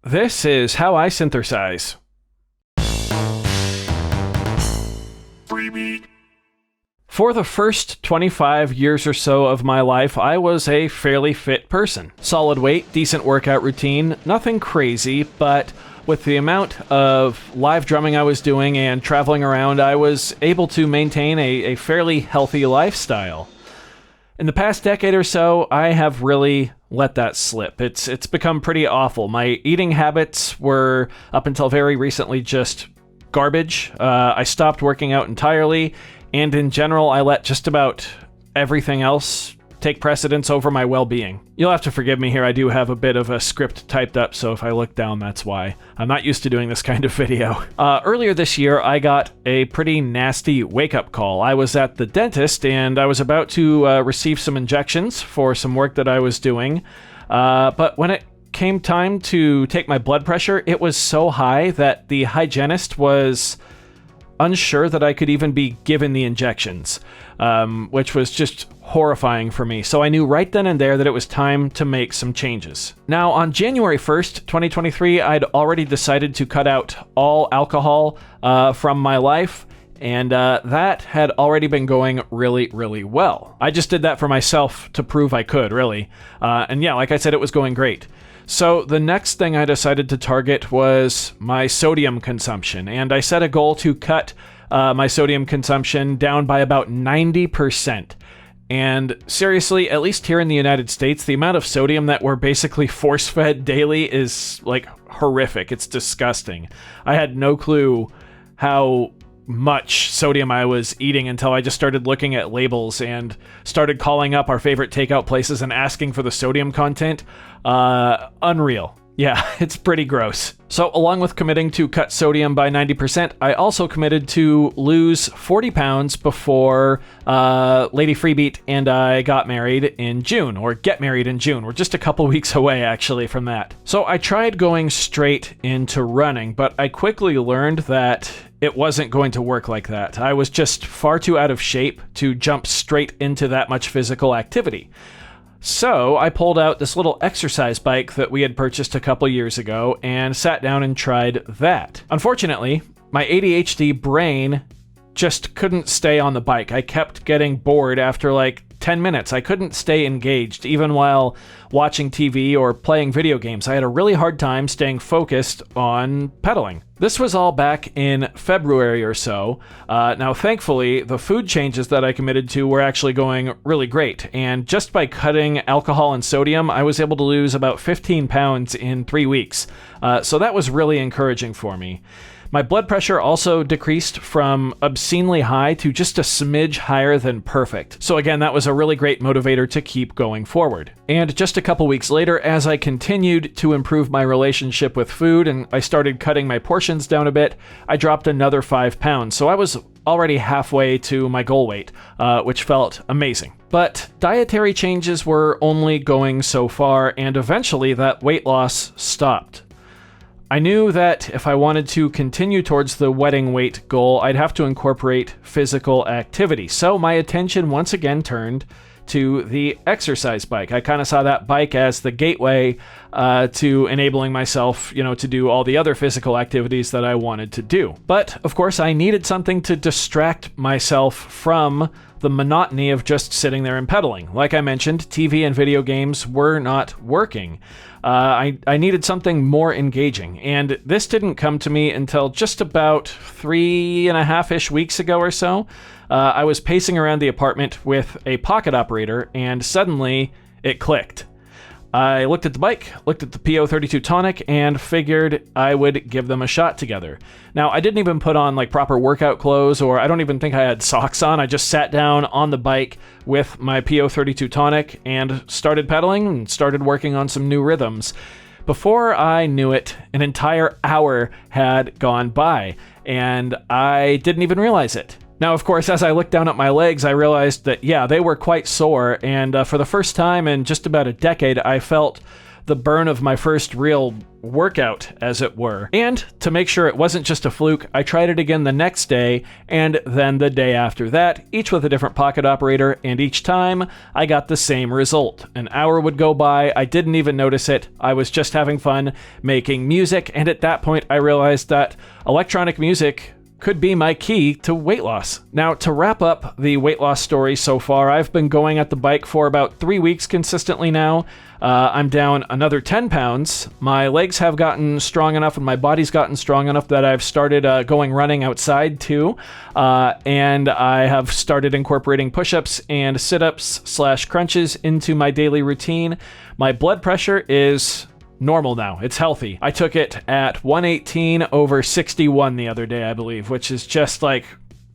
This is how I synthesize. For the first 25 years or so of my life, I was a fairly fit person. Solid weight, decent workout routine, nothing crazy, but with the amount of live drumming I was doing and traveling around, I was able to maintain a fairly healthy lifestyle. In the past decade or so, I have really let that slip. It's become pretty awful. My eating habits were, up until very recently, just garbage. I stopped working out entirely, and in general, I let just about everything else take precedence over my well-being. You'll have to forgive me here, I do have a bit of a script typed up, so if I look down, that's why. I'm not used to doing this kind of video. Earlier this year, I got a pretty nasty wake-up call. I was at the dentist, and I was about to receive some injections for some work that I was doing, but when it came time to take my blood pressure, it was so high that the hygienist was unsure that I could even be given the injections, which was just horrifying for me. So I knew right then and there that it was time to make some changes. Now, on January 1st, 2023, I'd already decided to cut out all alcohol from my life, and that had already been going really, really well. I just did that for myself to prove I could, really. And yeah, like I said, it was going great. So the next thing I decided to target was my sodium consumption, and I set a goal to cut my sodium consumption down by about 90%. And seriously, at least here in the United States, the amount of sodium that we're basically force-fed daily is, like, horrific. It's disgusting. I had no clue how much sodium I was eating until I just started looking at labels and started calling up our favorite takeout places and asking for the sodium content. Unreal. Yeah, it's pretty gross. So along with committing to cut sodium by 90%, I also committed to lose 40 pounds before Lady Freebeat and I got married in June, or get married in June. We're just a couple weeks away, actually, from that. So I tried going straight into running, but I quickly learned that it wasn't going to work like that. I was just far too out of shape to jump straight into that much physical activity. So I pulled out this little exercise bike that we had purchased a couple years ago and sat down and tried that. Unfortunately, my ADHD brain just couldn't stay on the bike. I kept getting bored after like 10 minutes. I couldn't stay engaged even while watching TV or playing video games. I had a really hard time staying focused on pedaling. This was all back in February or so. Now, thankfully, the food changes that I committed to were actually going really great. And just by cutting alcohol and sodium, I was able to lose about 15 pounds in 3 weeks. So that was really encouraging for me. My blood pressure also decreased from obscenely high to just a smidge higher than perfect. So again, that was a really great motivator to keep going forward. And just a couple weeks later, as I continued to improve my relationship with food and I started cutting my portions down a bit, I dropped another 5 pounds. So I was already halfway to my goal weight, which felt amazing. But dietary changes were only going so far, and eventually that weight loss stopped. I knew that if I wanted to continue towards the wedding weight goal, I'd have to incorporate physical activity. So my attention once again turned to the exercise bike. I kind of saw that bike as the gateway to enabling myself, to do all the other physical activities that I wanted to do. But of course, I needed something to distract myself from the monotony of just sitting there and pedaling. Like I mentioned, TV and video games were not working. I needed something more engaging, and this didn't come to me until just about 3.5-ish weeks ago or so. I was pacing around the apartment with a pocket operator, and suddenly it clicked. I looked at the bike, looked at the PO32 tonic, and figured I would give them a shot together. Now, I didn't even put on proper workout clothes, or I don't even think I had socks on. I just sat down on the bike with my PO32 tonic and started pedaling and started working on some new rhythms. Before I knew it, an entire hour had gone by, and I didn't even realize it. Now, of course, as I looked down at my legs, I realized that, yeah, they were quite sore, and for the first time in just about a decade, I felt the burn of my first real workout, as it were. And to make sure it wasn't just a fluke, I tried it again the next day, and then the day after that, each with a different pocket operator, and each time, I got the same result. An hour would go by, I didn't even notice it, I was just having fun making music, and at that point I realized that electronic music could be my key to weight loss. Now, to wrap up the weight loss story so far, I've been going at the bike for about 3 weeks consistently now. I'm down another 10 pounds. My legs have gotten strong enough and my body's gotten strong enough that I've started going running outside too. And I have started incorporating push-ups and sit-ups / crunches into my daily routine. My blood pressure is normal now. It's healthy. I took it at 118/61 the other day, I believe, which is just like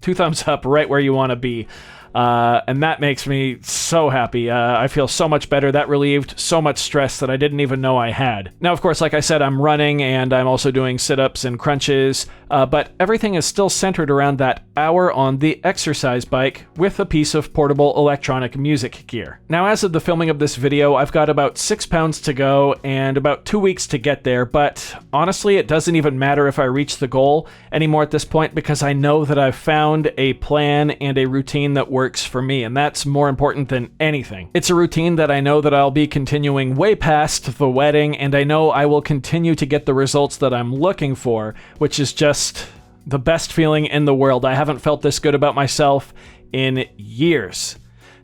2 thumbs up, right where you want to be. And that makes me so happy. I feel so much better. That relieved so much stress that I didn't even know I had. Now, of course, like I said, I'm running and I'm also doing sit-ups and crunches, but everything is still centered around that hour on the exercise bike with a piece of portable electronic music gear. Now, as of the filming of this video, I've got about 6 pounds to go and about 2 weeks to get there, but honestly, it doesn't even matter if I reach the goal anymore at this point because I know that I've found a plan and a routine that works for me, and that's more important than anything. It's a routine that I know that I'll be continuing way past the wedding, and I know I will continue to get the results that I'm looking for, which is just the best feeling in the world. I haven't felt this good about myself in years.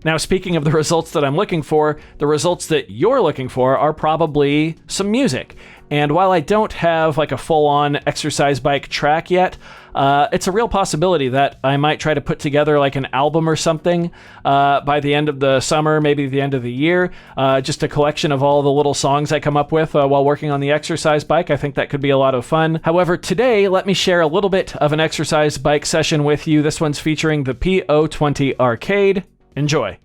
Now, speaking of the results that I'm looking for, the results that you're looking for are probably some music. And while I don't have like a full-on exercise bike track yet, it's a real possibility that I might try to put together like an album or something by the end of the summer, maybe the end of the year, just a collection of all the little songs I come up with while working on the exercise bike. I think that could be a lot of fun. However, today, let me share a little bit of an exercise bike session with you. This one's featuring the PO20 Arcade. Enjoy.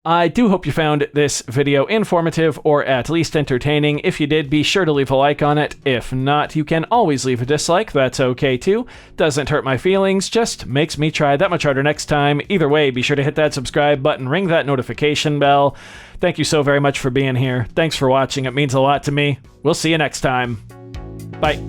I do hope you found this video informative or at least entertaining. If you did, be sure to leave a like on it. If not, you can always leave a dislike. That's okay too. Doesn't hurt my feelings, just makes me try that much harder next time. Either way, be sure to hit that subscribe button, ring that notification bell. Thank you so very much for being here. Thanks for watching. It means a lot to me. We'll see you next time. Bye.